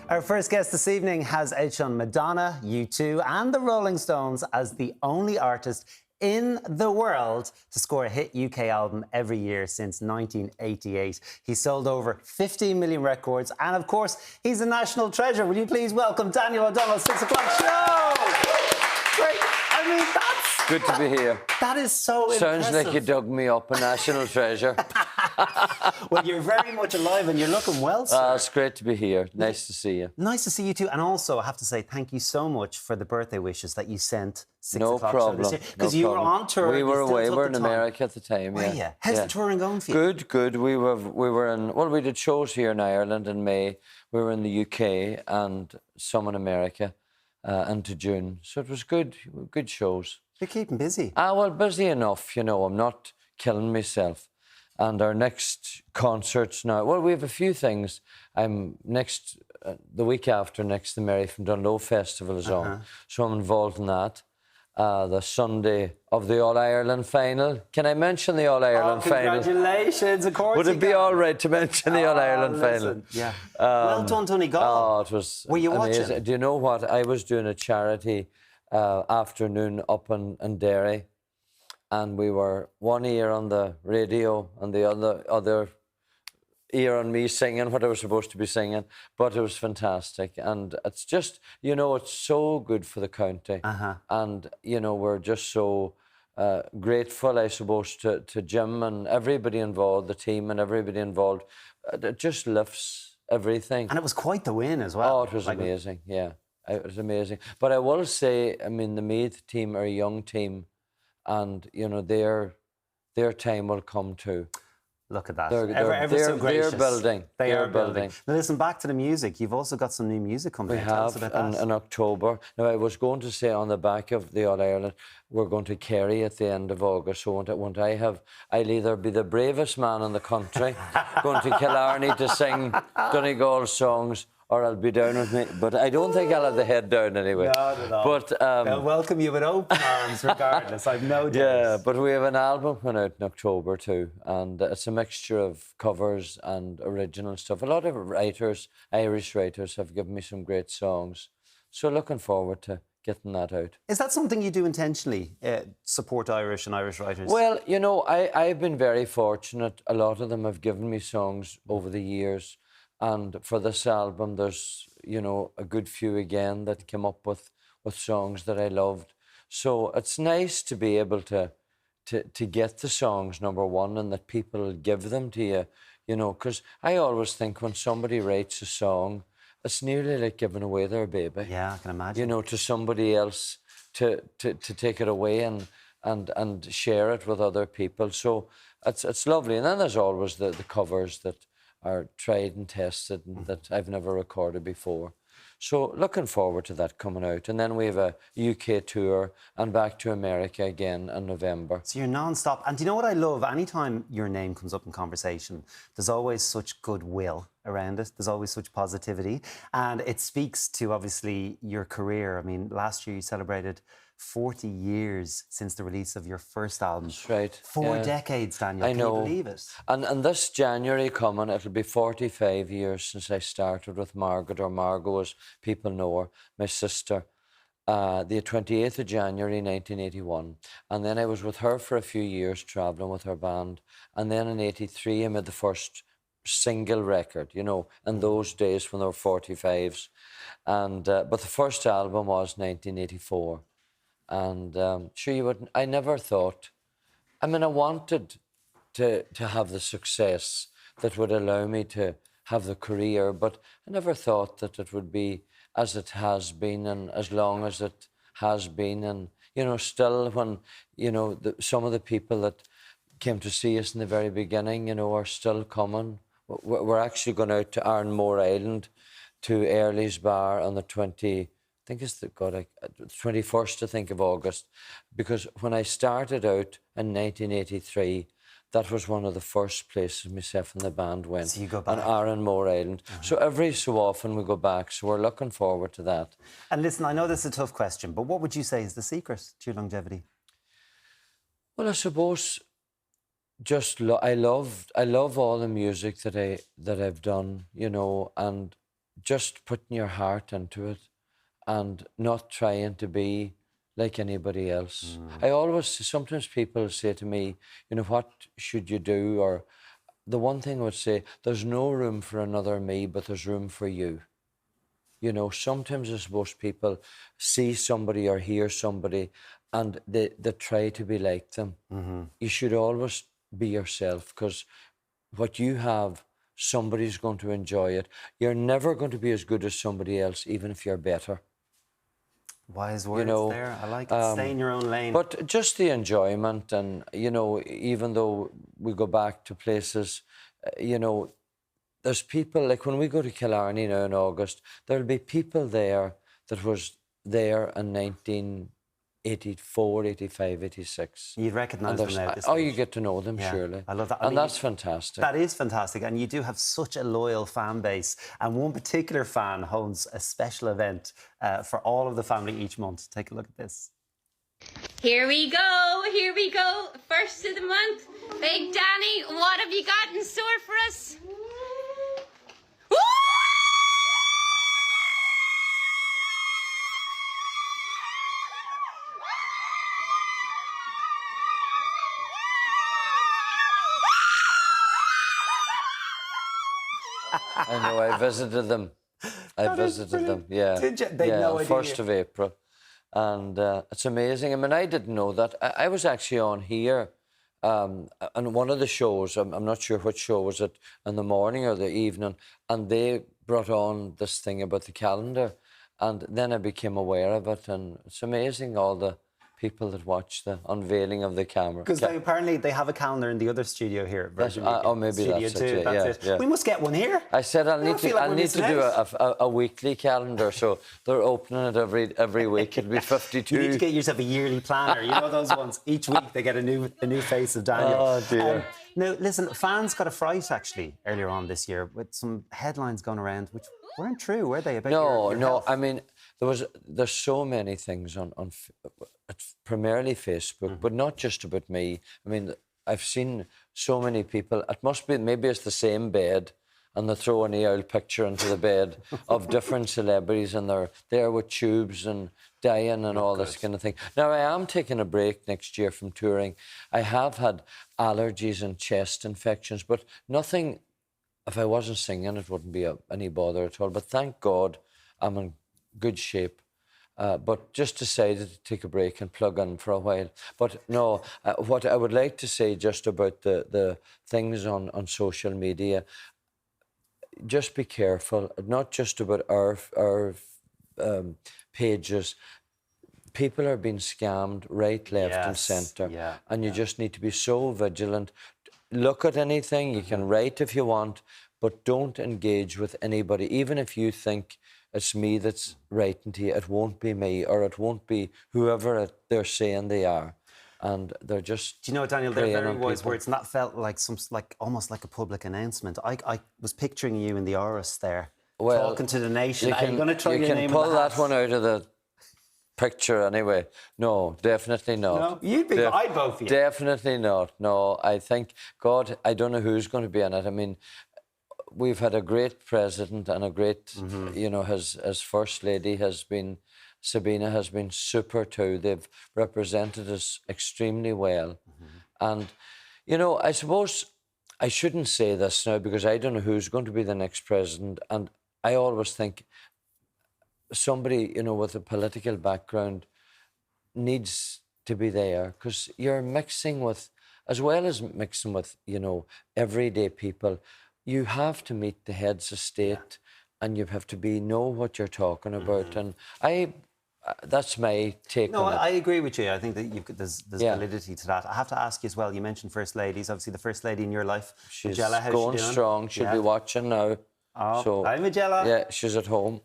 Our first guest this evening has outshone Madonna, U2 and the Rolling Stones as the only artist in the world to score a hit UK album every year since 1988. He's sold over 15 million records and, of course, he's a national treasure. Will you please welcome Daniel O'Donnell's 6 o'clock show? Great. I mean, that's... Good to be here. That is so impressive. Sounds like you dug me up, a national treasure. Well, you're very much alive and you're looking well, sir. It's great to be here. Nice to see you. Nice to see you too. And also, I have to say thank you so much for the birthday wishes that you sent 6 No o'clock problem. show this year. Because you were on tour. We were away. We were in time. America at the time. Were Yeah. you? How's the touring going for you? Good. We were in. Well, we did shows here in Ireland in May. We were in the UK and some in America into June. So it was good. Good shows. You're keeping busy. Well, busy enough. You know, I'm not killing myself. And our next concerts now, well, we have a few things. I'm next, the week after next, the Mary from Donnell Festival is on. So I'm involved in that. The Sunday of the All-Ireland final. Can I mention the All-Ireland final? Congratulations, of course. Would it be all right to mention the All-Ireland final? Yeah. Well done, Donegal. Oh, it was Were you amazing. watching? Do you know what? I was doing a charity afternoon up in Derry. And we were one ear on the radio and the other ear on me singing what I was supposed to be singing. But it was fantastic. And it's just, you know, it's so good for the county. And, you know, we're just so grateful, I suppose, to Jim and everybody involved, the team and everybody involved. It just lifts everything. And it was quite the win as well. Oh, it was amazing, yeah. It was amazing. But I will say, I mean, the Meath team are a young team. And, you know, their time will come too. Look at that. They're so gracious. They're building. They are building. Now, listen, back to the music. You've also got some new music coming out. Tell us about that. In October. Now, I was going to say on the back of the All-Ireland, we're going to Kerry at the end of August. So I'll either be the bravest man in the country, going to Killarney to sing Donegal songs, or I'll be down with me. But I don't think I'll have the head down anyway. No. But they'll welcome you with open arms regardless, I've no doubt. Yeah, but we have an album coming out in October too, and it's a mixture of covers and original stuff. A lot of writers, Irish writers, have given me some great songs. So looking forward to getting that out. Is that something you do intentionally, support Irish and Irish writers? Well, you know, I've been very fortunate. A lot of them have given me songs over the years. And for this album, there's, you know, a good few again that came up with songs that I loved. So it's nice to be able to get the songs, number one, and that people give them to you know, because I always think when somebody writes a song, it's nearly like giving away their baby. Yeah, I can imagine. You know, to somebody else to take it away and share it with other people. So it's lovely. And then there's always the covers that are tried and tested and that I've never recorded before. So looking forward to that coming out. And then we have a UK tour and back to America again in November. So you're non-stop. And do you know what I love? Anytime your name comes up in conversation, there's always such goodwill around it. There's always such positivity. And it speaks to, obviously, your career. I mean, last year you celebrated 40 years since the release of your first album. That's right. 4 decades, Daniel. I know. Can you believe it? And this January coming, it'll be 45 years since I started with Margaret, or Margot as people know her, my sister, the 28th of January 1981. And then I was with her for a few years, travelling with her band. And then in 83, I made the first single record, you know, in those days when there were 45s. And, but the first album was 1984. And sure, you wouldn't. I never thought. I mean, I wanted to have the success that would allow me to have the career, but I never thought that it would be as it has been and as long as it has been. And you know, still, when you know some of the people that came to see us in the very beginning, you know, are still coming. We're actually going out to Arnmore Island, to Early's Bar on the 21st, I think, of August, because when I started out in 1983, that was one of the first places myself and the band went. So you go back. On Arnmore Island. So every so often we go back, so we're looking forward to that. And listen, I know this is a tough question, but what would you say is the secret to your longevity? Well, I suppose just I love all the music that I've done, you know, and just putting your heart into it and not trying to be like anybody else. Sometimes people say to me, you know, what should you do? Or the one thing I would say, there's no room for another me, but there's room for you. You know, sometimes I suppose people see somebody or hear somebody and they try to be like them. You should always be yourself, because what you have, somebody's going to enjoy it. You're never going to be as good as somebody else, even if you're better. Wise words know, there. I like it. Stay in your own lane. But just the enjoyment, and, you know, even though we go back to places, you know, there's people, like when we go to Killarney now in August, there'll be people there that was there in 1984, 85, 86. You'd recognise them now at this Oh, stage. you get to know them, Yeah, surely. I love that. And that's fantastic. That is fantastic. And you do have such a loyal fan base. And one particular fan holds a special event for all of the family each month. Take a look at this. Here we go, here we go. First of the month. Big Danny, what have you got in store for us? Woo! I know, I visited them. I visited them, yeah. Did you? They had no idea. 1st of April. And it's amazing. I mean, I didn't know that. I was actually on here on one of the shows. I'm not sure which show was it, in the morning or the evening, and they brought on this thing about the calendar, and then I became aware of it, and it's amazing, all the people that watch the unveiling of the camera. Because apparently they have a calendar in the other studio here. Virgin Media. Oh, maybe Studio that's 2. it. That's it. Yeah. We must get one here. I said I'll need feel like to we're missing do out. a weekly calendar, so they're opening it every week. It'll be 52. You need to get yourself a yearly planner. You know those ones. Each week they get a new face of Daniel. Oh, dear. Now, listen, fans got a fright actually earlier on this year with some headlines going around which weren't true, were they? About your health? I mean, there's so many things on primarily Facebook, but not just about me. I mean, I've seen so many people. It must be, maybe it's the same bed, and they throw an old picture into the bed of different celebrities, and they're there with tubes and dying and all this kind of thing. Now, I am taking a break next year from touring. I have had allergies and chest infections, but nothing. If I wasn't singing, it wouldn't be any bother at all. But thank God I'm in good shape. But just decided to take a break and plug in for a while. But no, what I would like to say just about the things on social media, just be careful, not just about our pages. People are being scammed right, left and centre. Yeah, and you just need to be so vigilant. Look at anything, you can write if you want, but don't engage with anybody. Even if you think it's me that's writing to you, it won't be me, or it won't be whoever they're saying they are. And they're just... Do you know what, Daniel? They're preying very on wise people. words, and that felt like almost like a public announcement. I was picturing you in the Oris there, talking to the nation. Are you going to throw your name in the pull that hat? one out of the picture anyway. No, definitely not. No, I'd vote for you. Definitely not. No, I think, God, I don't know who's going to be in it. I mean, we've had a great president and a great, you know, his first lady has been, Sabina has been super too. They've represented us extremely well. And, you know, I suppose I shouldn't say this now because I don't know who's going to be the next president. And I always think somebody, you know, with a political background needs to be there, because you're mixing with, as well as mixing with, you know, everyday people, you have to meet the heads of state and you have to know what you're talking about. And that's my take No, on it. I agree with you. I think that there's validity to that. I have to ask you as well, you mentioned First Ladies, obviously the First Lady in your life. She's Magella, how's going she doing? strong. She'll be watching now. Oh, so, hi, Magella. Yeah, she's at home.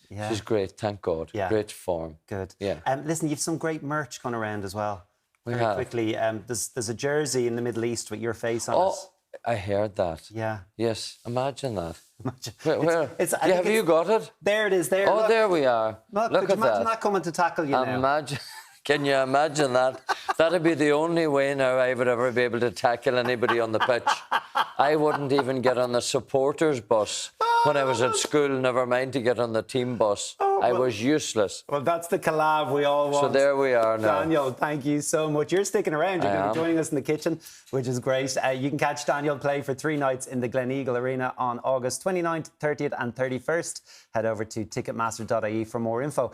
Yeah. She's great, thank God. Yeah. Great form. Good. Yeah. Listen, you've some great merch going around as well. Very have. quickly, there's a jersey in the Middle East with your face on it. I heard that. Yeah. Yes, imagine that. Imagine. Where? Have you got it? There it is. There. Oh, Look. there we are. Look, Look could at you imagine that. that coming to tackle you now? Imagine. Can you imagine that? That'd be the only way now I would ever be able to tackle anybody on the pitch. I wouldn't even get on the supporters bus when I was at school, never mind to get on the team bus. I was useless. Well, that's the collab we all want. So there we are now. Daniel, thank you so much. You're sticking around. You're going to be joining us in the kitchen, which is great. You can catch Daniel play for 3 nights in the Gleneagle Arena on August 29th, 30th and 31st. Head over to ticketmaster.ie for more info.